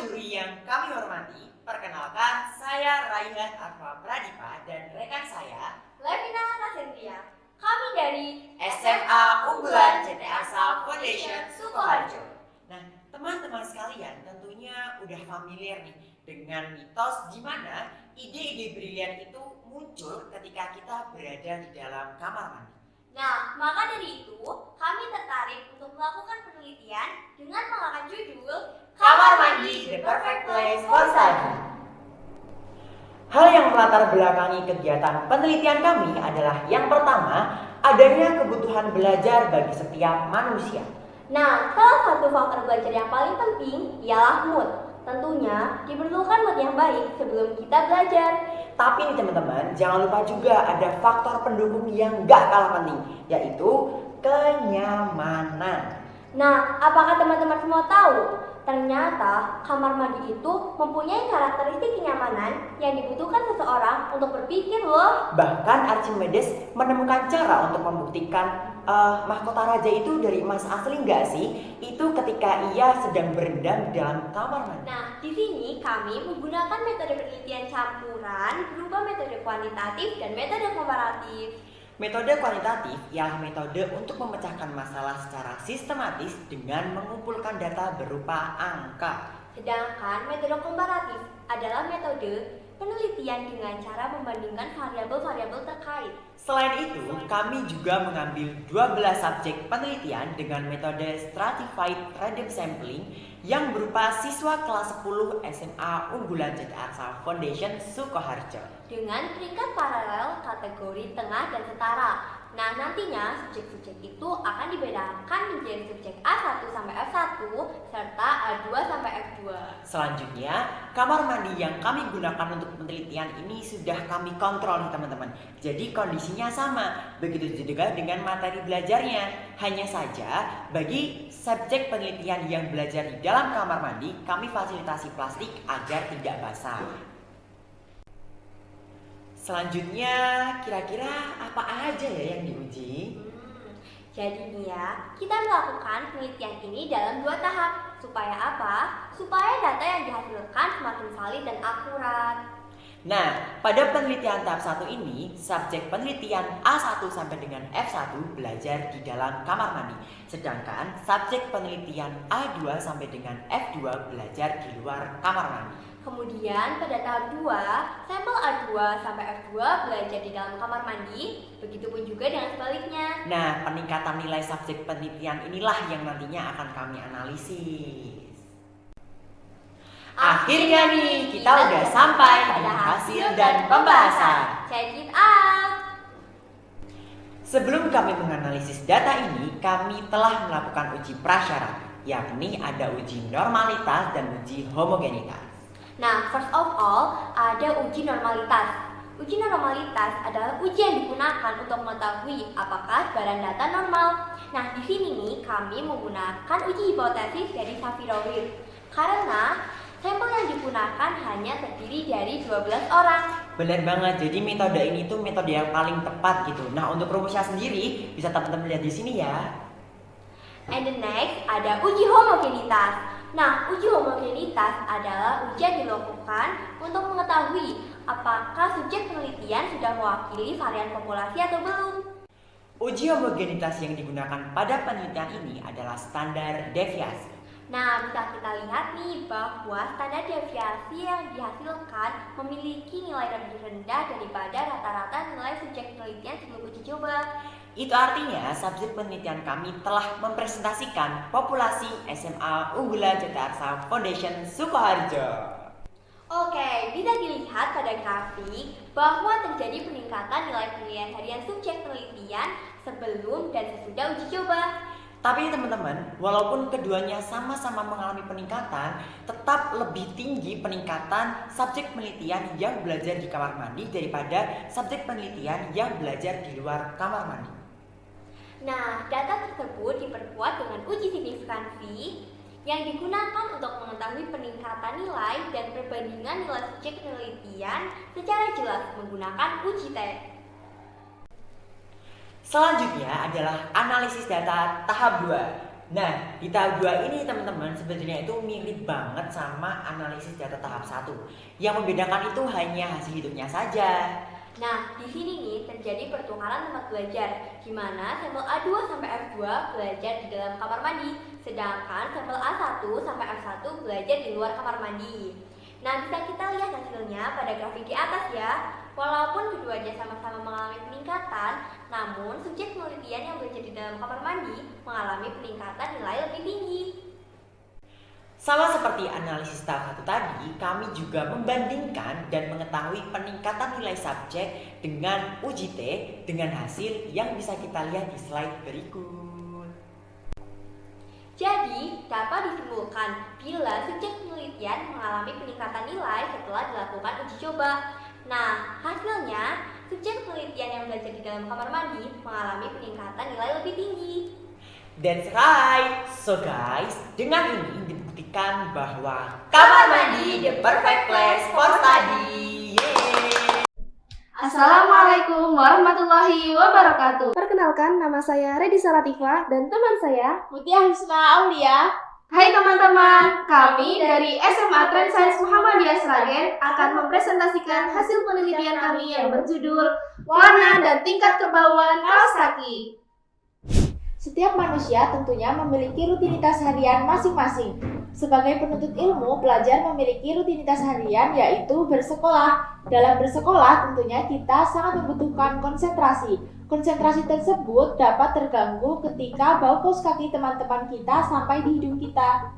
juri yang kami hormati, perkenalkan saya Raihan Arfa Pradipa dan rekan saya Levina Rasendria. Kami dari SMA Unggulan CT Arsa Foundation Sukoharjo. Nah, teman-teman sekalian tentunya udah familiar nih dengan mitos di mana ide-ide brilian itu muncul ketika kita berada di dalam kamar mandi. Nah, maka dari itu kami tertarik untuk melakukan penelitian dengan mengangkat judul Kamar Mandi The Perfect Place for Study. Hal yang melatar belakangi kegiatan penelitian kami adalah yang pertama, adanya kebutuhan belajar bagi setiap manusia. Nah, salah satu faktor belajar yang paling penting ialah mood. Tentunya diperlukan mood yang baik sebelum kita belajar. Tapi nih teman-teman, jangan lupa juga ada faktor pendukung yang gak kalah penting, yaitu kenyamanan. Nah, apakah teman-teman semua tahu? Ternyata kamar mandi itu mempunyai karakteristik kenyamanan yang dibutuhkan seseorang untuk berpikir loh. Bahkan Archimedes menemukan cara untuk membuktikan mahkota raja itu dari emas asli nggak sih? Itu ketika ia sedang berendam di dalam kamar mandi. Nah, di sini kami menggunakan metode penelitian campuran berupa metode kuantitatif dan metode komparatif. Metode kuantitatif ialah metode untuk memecahkan masalah secara sistematis dengan mengumpulkan data berupa angka. Sedangkan metode komparatif adalah metode penelitian dengan cara membandingkan variabel-variabel terkait. Selain itu, kami juga mengambil 12 subjek penelitian dengan metode Stratified Random Sampling yang berupa siswa kelas 10 SMA Unggulan CT Arsa Foundation Sukoharjo. Dengan peringkat paralel, kategori, tengah, dan setara. Nah, nantinya subjek-subjek itu akan dibedakan menjadi subjek A1 sampai F1 serta A2 sampai F2. Selanjutnya, kamar mandi yang kami gunakan untuk penelitian ini sudah kami kontrol nih teman-teman. Jadi kondisinya sama, begitu juga dengan materi belajarnya. Hanya saja bagi subjek penelitian yang belajar di dalam kamar mandi, kami fasilitasi plastik agar tidak basah. Selanjutnya, kira-kira apa aja ya yang diuji? Jadi nih ya, kita melakukan penelitian ini dalam 2 tahap. Supaya apa? Supaya data yang dihasilkan semakin valid dan akurat. Nah, pada penelitian tahap 1 ini, subjek penelitian A1 sampai dengan F1 belajar di dalam kamar mandi. Sedangkan subjek penelitian A2 sampai dengan F2 belajar di luar kamar mandi. Kemudian pada tahap 2, sampel A2 sampai F2 belajar di dalam kamar mandi, begitupun juga dengan sebaliknya. Nah, peningkatan nilai subjek penelitian inilah yang nantinya akan kami analisis. Akhirnya nih, kita udah sampai di hasil dan pembahasan. Check it out! Sebelum kami menganalisis data ini, kami telah melakukan uji prasyarat, yakni ada uji normalitas dan uji homogenitas. Nah, first of all, ada uji normalitas. Uji normalitas adalah uji yang digunakan untuk mengetahui apakah barang data normal. Nah, di sini nih kami menggunakan uji hipotesis dari Shapiro-Wilk. Karena sampel yang digunakan hanya terdiri dari 12 orang. Bener banget, jadi metode ini tuh metode yang paling tepat gitu. Nah, untuk rumusnya sendiri bisa teman-teman lihat di sini ya. And the next ada uji homogenitas. Nah, uji homogenitas adalah uji yang dilakukan untuk mengetahui apakah subjek penelitian sudah mewakili varian populasi atau belum. Uji homogenitas yang digunakan pada penelitian ini adalah standar deviasi. Nah, bisa kita lihat nih bahwa standar deviasi yang dihasilkan memiliki nilai lebih rendah daripada rata-rata nilai subjek penelitian sebelum uji coba. Itu artinya subjek penelitian kami telah mempresentasikan populasi SMA Unggulan CT Arsa Foundation Sukoharjo. Oke, bisa dilihat pada grafik bahwa terjadi peningkatan nilai penilaian harian subjek penelitian sebelum dan sesudah uji coba. Tapi teman-teman, walaupun keduanya sama-sama mengalami peningkatan, tetap lebih tinggi peningkatan subjek penelitian yang belajar di kamar mandi daripada subjek penelitian yang belajar di luar kamar mandi. Nah, data tersebut diperkuat dengan uji signifikansi yang digunakan untuk mengetahui peningkatan nilai dan perbandingan nilai subjek penelitian secara jelas menggunakan uji tes. Selanjutnya adalah analisis data tahap 2. Nah, di tahap 2 ini teman-teman sebetulnya itu mirip banget sama analisis data tahap 1. Yang membedakan itu hanya hasil hitungnya saja. Nah, di sini nih terjadi pertukaran tempat belajar, di mana sampel A2 sampai F2 belajar di dalam kamar mandi, sedangkan sampel A1 sampai F1 belajar di luar kamar mandi. Nah, bisa kita lihat hasilnya pada grafik di atas ya. Walaupun keduanya sama-sama mengalami peningkatan, namun subjek penelitian yang belajar di dalam kamar mandi mengalami peningkatan nilai lebih tinggi. Sama seperti analisis tahap 1 tadi, kami juga membandingkan dan mengetahui peningkatan nilai subjek dengan UJT dengan hasil yang bisa kita lihat di slide berikut. Jadi, dapat disimpulkan bila subjek penelitian mengalami peningkatan nilai setelah dilakukan uji coba. Nah, hasilnya, subjek penelitian yang belajar di dalam kamar mandi mengalami peningkatan nilai lebih tinggi. That's right. So guys, dengan ini dibuktikan bahwa kamar mandi the perfect place for study. Yeay. Assalamualaikum warahmatullahi wabarakatuh. Perkenalkan, nama saya Redisa Latifah dan teman saya Mutia Husna Aulia. Hai teman-teman, kami dari SMA Trend Science Muhammadiyah Sragen akan mempresentasikan hasil penelitian kami yang berjudul Warna dan Tingkat Kebauan Kaos Kaki. Setiap manusia tentunya memiliki rutinitas harian masing-masing. Sebagai penuntut ilmu, pelajar memiliki rutinitas harian yaitu bersekolah. Dalam bersekolah tentunya kita sangat membutuhkan konsentrasi. Konsentrasi tersebut dapat terganggu ketika bau kaos kaki teman-teman kita sampai di hidung kita.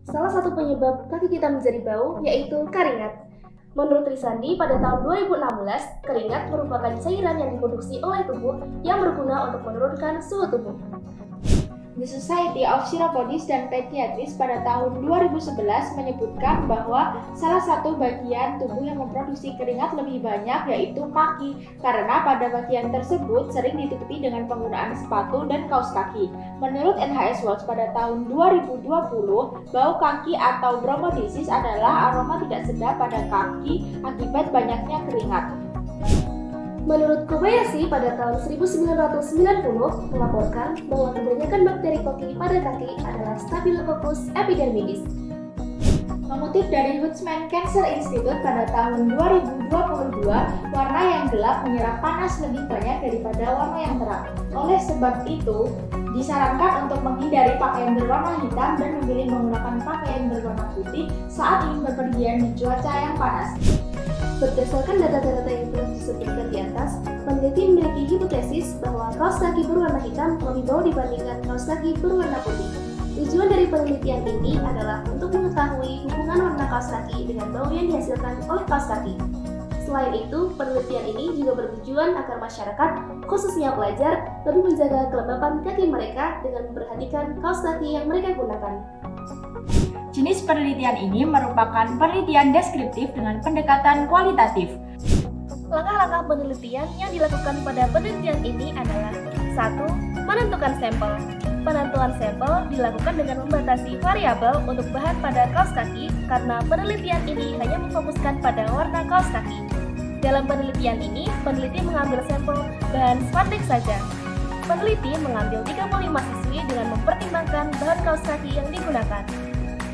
Salah satu penyebab kaki kita menjadi bau yaitu keringat. Menurut Risandi, pada tahun 2016, keringat merupakan cairan yang diproduksi oleh tubuh yang berguna untuk menurunkan suhu tubuh. The Society of Chiropodist dan Pediatrists pada tahun 2011 menyebutkan bahwa salah satu bagian tubuh yang memproduksi keringat lebih banyak yaitu kaki, karena pada bagian tersebut sering ditutupi dengan penggunaan sepatu dan kaos kaki. Menurut NHS Watch pada tahun 2020, bau kaki atau bronchiolitis adalah aroma tidak sedap pada kaki akibat banyaknya keringat. Menurut Kobayashi pada tahun 1990 melaporkan bahwa kebanyakan bakteri koki pada kaki adalah Staphylococcus epidermidis. Mengutip dari Huntsman Cancer Institute pada tahun 2022, warna yang gelap menyerap panas lebih banyak daripada warna yang terang. Oleh sebab itu, disarankan untuk menghindari pakaian berwarna hitam dan memilih menggunakan pakaian berwarna putih saat ingin bepergian di cuaca yang panas. Berdasarkan data-data yang telah disebutkan di atas, peneliti memiliki hipotesis bahwa kaos kaki berwarna hitam lebih bau dibandingkan kaos kaki berwarna putih. Tujuan dari penelitian ini adalah untuk mengetahui hubungan warna kaos kaki dengan bau yang dihasilkan oleh kaos kaki. Selain itu, penelitian ini juga bertujuan agar masyarakat, khususnya pelajar, lebih menjaga kelembapan kaki mereka dengan memperhatikan kaos kaki yang mereka gunakan. Jenis penelitian ini merupakan penelitian deskriptif dengan pendekatan kualitatif. Langkah-langkah penelitian yang dilakukan pada penelitian ini adalah 1. Menentukan sampel. Penentuan sampel dilakukan dengan membatasi variabel untuk bahan pada kaos kaki karena penelitian ini hanya memfokuskan pada warna kaos kaki. Dalam penelitian ini, peneliti mengambil sampel bahan spandex saja. Peneliti mengambil 35 siswi dengan mempertimbangkan bahan kaos kaki yang digunakan.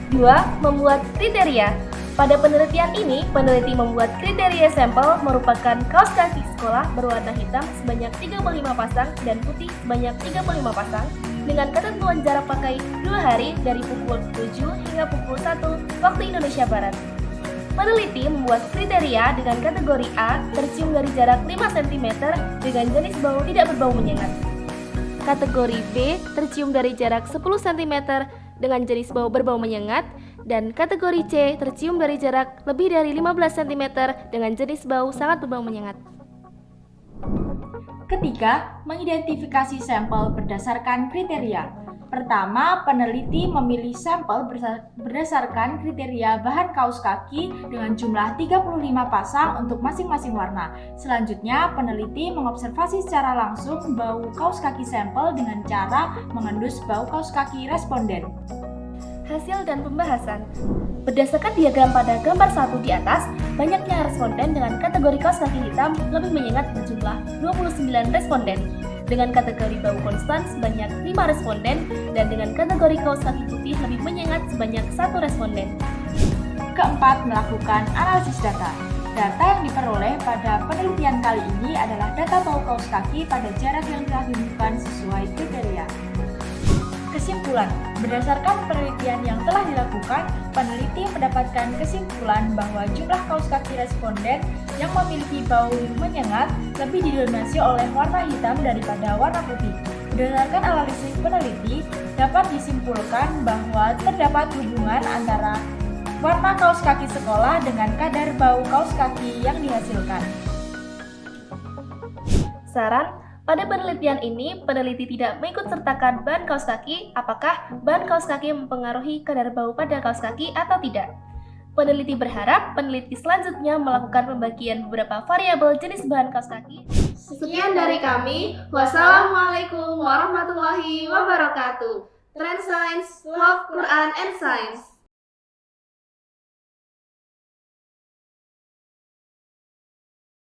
2. Membuat kriteria. Pada penelitian ini, peneliti membuat kriteria sampel merupakan kaos kaki sekolah berwarna hitam sebanyak 35 pasang dan putih sebanyak 35 pasang dengan ketentuan jarak pakai 2 hari dari pukul 7 hingga pukul 1 waktu Indonesia Barat. Peneliti membuat kriteria dengan kategori A tercium dari jarak 5 cm dengan jenis bau tidak berbau menyengat. Kategori B tercium dari jarak 10 cm dengan jenis bau berbau menyengat, dan kategori C tercium dari jarak lebih dari 15 cm dengan jenis bau sangat berbau menyengat. Ketiga, mengidentifikasi sampel berdasarkan kriteria. Pertama, peneliti memilih sampel berdasarkan kriteria bahan kaos kaki dengan jumlah 35 pasang untuk masing-masing warna. Selanjutnya, peneliti mengobservasi secara langsung bau kaos kaki sampel dengan cara mengendus bau kaos kaki responden. Hasil dan pembahasan. Berdasarkan diagram pada gambar 1 di atas, banyaknya responden dengan kategori kaos kaki hitam lebih menyengat berjumlah 29 responden. Dengan kategori bau konstan sebanyak 5 responden dan dengan kategori kaos kaki putih lebih menyengat sebanyak 1 responden. Keempat, melakukan analisis data. Data yang diperoleh pada penelitian kali ini adalah data bau kaos kaki pada jarak yang telah ditentukan sesuai kriteria. Kesimpulan, berdasarkan penelitian yang telah dilakukan, peneliti mendapatkan kesimpulan bahwa jumlah kaos kaki responden yang memiliki bau menyengat lebih didominasi oleh warna hitam daripada warna putih. Berdasarkan analisis peneliti, dapat disimpulkan bahwa terdapat hubungan antara warna kaos kaki sekolah dengan kadar bau kaos kaki yang dihasilkan. Saran, pada penelitian ini, peneliti tidak mengikut sertakan bahan kaos kaki, apakah bahan kaos kaki mempengaruhi kadar bau pada kaos kaki atau tidak. Peneliti berharap peneliti selanjutnya melakukan pembagian beberapa variabel jenis bahan kaos kaki. Sekian dari kami. Wassalamualaikum warahmatullahi wabarakatuh. Trend Science, Love Quran and Science.